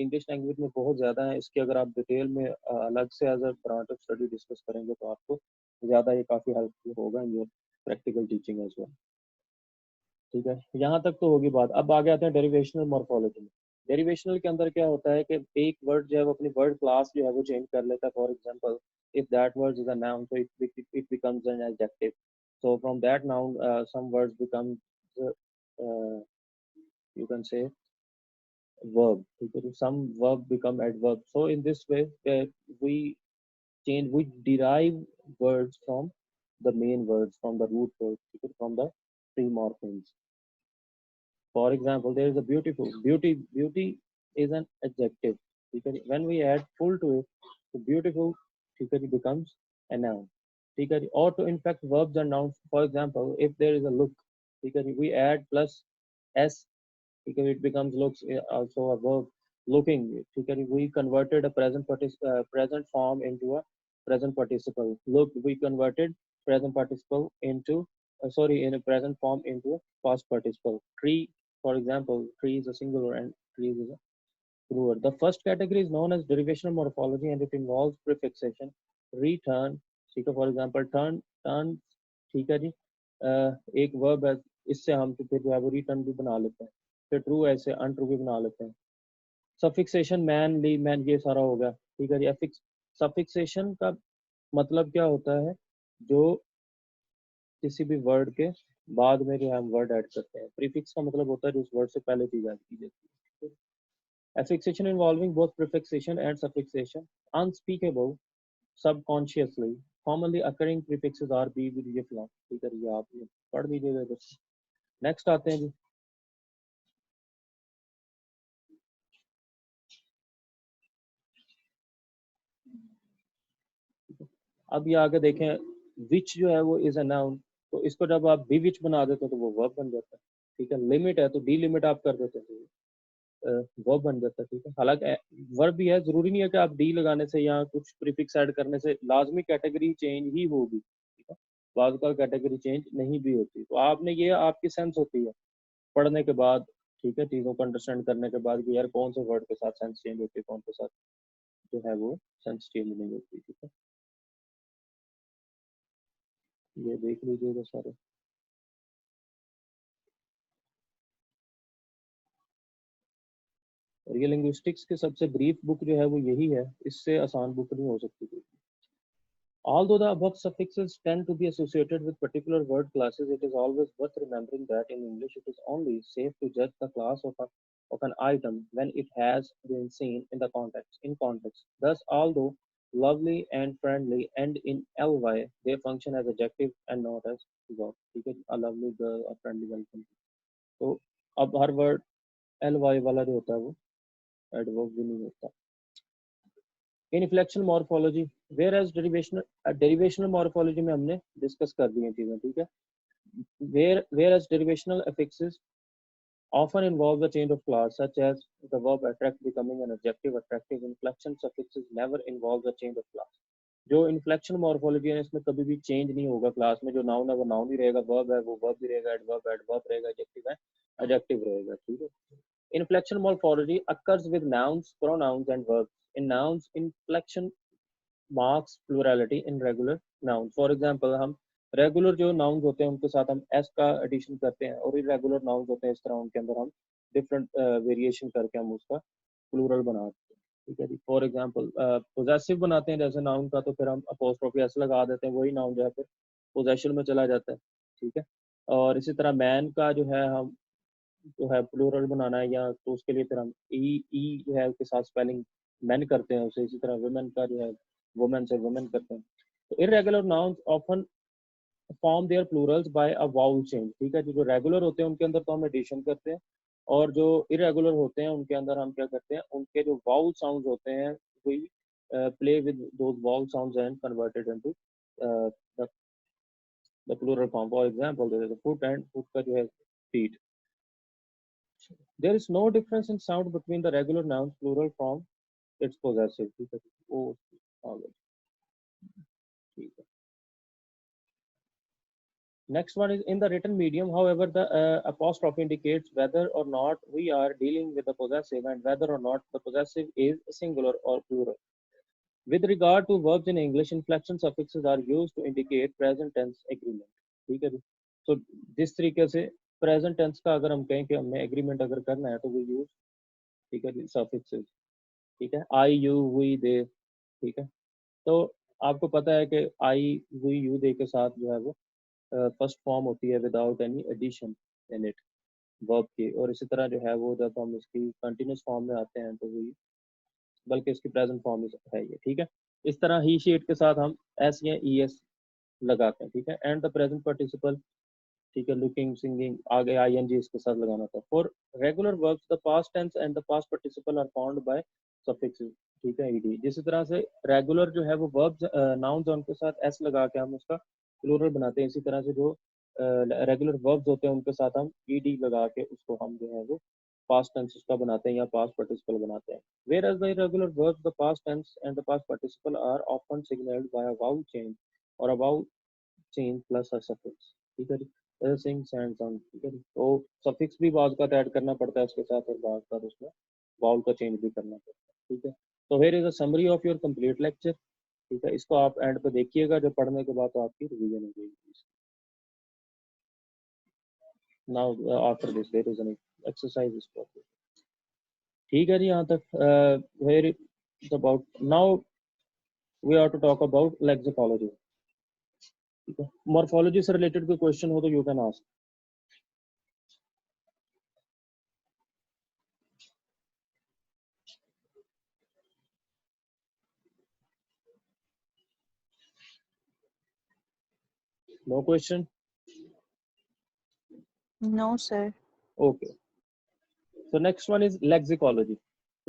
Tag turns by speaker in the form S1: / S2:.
S1: English language में बहुत ज़्यादा है, इसके अगर आप डिटेल में अलग से as a branch of study discuss करेंगे तो आपको ज़्यादा ये काफ़ी हेल्पफुल होगा in your practical teaching as well. ठीक है, यहाँ तक तो होगी बात। अब आगे आते हैं डेरिवेशनल मॉर्फोलॉजी में। डेरिवेशनल के अंदर क्या होता है कि एक वर्ड जो है वो अपनी वर्ड क्लास जो है वो चेंज कर लेता है। For example, if that word is a noun so it becomes an adjective, so from that noun some words become you can say verb, ठीक है, some verb become adverb. So in this way we we derive words from the main words, from the root words, ठीक है, from the pre morphemes. For example, there is a beautiful. Beauty is an adjective, ठीक है, when we add full to it, so beautiful, ठीक है, it becomes a noun, ठीक है, or to in fact verbs and nouns. For example, if there is a look, ठीक है, we add plus s, ठीक है, it becomes looks, also a verb, looking, ठीक है, we converted a present form into a present participle. Look, we converted present participle into sorry, in a present form into a past participle. Tree, for example, tree is a singular and tree is a plural. The first category is known as derivational morphology and it involves prefixation. Return, ठीक है, for example, turn, ठीक है जी, एक verb है, इससे हम तो फिर जो है वो रिटर्न भी बना लेते हैं, फिर ट्रू ऐसे अनट्रू भी बना लेते हैं। सफिक्सेशन, मैन, ली, मैन, ये सारा हो गया, ठीक है जी। सफिक्सेशन का मतलब क्या होता है, जो किसी भी वर्ड के बाद में जो है हम वर्ड ऐड करते हैं। प्रीफिक्स का मतलब होता है जो उस वर्ड से पहले चीज ऐड की जाती है। Affixation involving both prefixation and suffixation. Unspeakable, subconsciously, commonly occurring prefixes are be with ये फलां, ठीक है, ये आप ये पढ़ लीजिएगा इधर। नेक्स्ट आते हैं जी, अब ये आगे देखें, विच जो है वो इज अ नाउन, तो इसको जब आप बी विच बना देते हो तो वो वर्ब बन जाता है, ठीक है। लिमिट है तो डी लिमिट आप कर देते हो, वर्ब बन जाता है, ठीक है। हालांकि वर्ब भी है, जरूरी नहीं है कि आप डी लगाने से या कुछ प्रीफिक्स ऐड करने से लाजमी कैटेगरी चेंज ही होगी, ठीक है, बाद का कैटेगरी चेंज नहीं भी होती। तो आपने ये आपकी सेंस होती है पढ़ने के बाद, ठीक है, चीज़ों को अंडरस्टैंड करने के बाद कि यार कौन से वर्ड के साथ सेंस चेंज होती है, कौन के साथ जो है वो सेंस चेंज नहीं होती, ठीक है। ये देख लीजिएगा सारे। और ये लिंग्विस्टिक्स की सबसे ब्रीफ बुक जो है वो यही है, इससे आसान बुक नहीं हो सकती कोई। Although the above suffixes tend to be associated with particular word classes, it is always worth remembering that in English it is only safe to judge the class of an item when it has been seen in the context. In context. Thus, although lovely and friendly end in ly, they function as adjective and not as verb. ठीक है, a lovely girl, a friendly welcome. तो अब हर word ly वाला जो होता है वो adverb भी नहीं होता। Inflectional morphology, whereas derivational morphology में हमने डिस्कस कर दी हैं चीजें, ठीक है। Whereas derivational affixes often involve the change of class, such as the verb attract becoming an adjective attractive. Inflection suffixes never involve the change of class. जो inflection morphology है इसमें कभी भी चेंज नहीं होगा क्लास में, जो noun है वो नाउन ही रहेगा, वर्ब है वो वर्ब ही रहेगा, एडवर्ब एडवर्ब रहेगा, एडजेक्टिव है एडजेक्टिव रहेगा, ठीक है। Inflection morphology occurs with nouns, pronouns, and verbs. In nouns, inflection marks plurality in regular nouns. For example, हम रेगुलर जो नाउन्स होते हैं उनके साथ हम एस का एडिशन करते हैं, और इरेगुलर नाउन्स होते हैं इस तरह उनके अंदर हम डिफरेंट वेरिएशन करके हम उसका प्लूरल बनाते हैं, ठीक है जी। फॉर एग्जांपल पोजेसिव बनाते हैं जैसे नाउन का, तो फिर हम अपोस्ट्रोफी एस लगा देते हैं, वही नाउन जो है फिर पोजेशन में चला जाता है, ठीक है। और इसी तरह मैन का जो है हम जो है प्लूरल बनाना है या तो उसके लिए फिर हम ई जो है उसके साथ स्पेलिंग मैन करते हैं उसे, इसी तरह वुमेन का जो है वुमेन से वुमेन करते हैं। तो irregular nouns often form their plurals by a vowel change, ठीक है। जो रेगुलर होते हैं उनके अंदर तो हम एडिशन करते हैं, और जो इरेगुलर होते हैं उनके अंदर हम क्या करते हैं, उनके जो वाउल साउंड्स होते हैं we play with those vowel sounds and converted into the plural form. For example there is a foot and foot का जो है feet. There is no difference in sound between the regular nouns plural from its possessive, ठीक है, वो आ गया, ठीक है। Next one is in the written medium, however, the apostrophe indicates whether or not we are dealing with the possessive and whether or not the possessive is singular or plural. With regard to verbs in English, inflection suffixes are used to indicate present tense agreement. ठीक है जी. So जिस तरीके से present tense का अगर हम कहें कि हमें agreement अगर करना है तो we use, ठीक है जी, suffixes. ठीक है, I, you, we, they. ठीक है, तो आपको पता है कि I, we, you, they के साथ जो है वो फर्स्ट फॉर्म होती है without any addition in it verb की, और इसी तरह जो है वो जब हम इसकी कंटिन्यूस फॉर्म में आते हैं तो वही, बल्कि इसकी प्रेजेंट फॉर्म है ये. ठीक है, इस तरह ही शीट के साथ हम एस या ई एस लगाते हैं. ठीक है, एंड द प्रेजेंट पार्टिसिपल, ठीक है, लुकिंग, सिंगिंग, आगे आई एन जी इसके साथ लगाना था. For regular verbs the past tense and the past participle are found by suffixes. ठीक है, ईडी. जिस तरह से रेगुलर जो है वो वर्ब्स नाउन्स उनके साथ एस लगा के हम उसका प्लूरल बनाते हैं, इसी तरह से जो रेगुलर वर्ब्स होते हैं उनके साथ हम ईडी लगा के उसको हम जो है वो पास्ट टेंस उसका बनाते हैं या पास्ट पार्टिसिपल बनाते हैं. Whereas the irregular verbs, the past tense and the past participle are often signaled by a vowel change or a vowel change plus a suffix. ठीक है जी, जैसे सिंग, सैंड, सन. ठीक है जी, तो सफिक्स भी बाज का ऐड करना पड़ता है उसके साथ, और बाज का उसमें वाउल का चेंज भी करना पड़ता है. ठीक है, तो here is a summary of your complete lecture. ठीक है, इसको आप एंड पे देखिएगा, जब पढ़ने के बाद तो आपकी रिवीजन हो जाएगी. Now after this there is an exercise is proper. ठीक है जी, यहाँ तक. Where is about now we are to talk about lexicology. ठीक है, मॉर्फोलॉजी से रिलेटेड कोई क्वेश्चन हो तो you can ask. No question?
S2: No, sir.
S1: Okay. So next one is lexicology.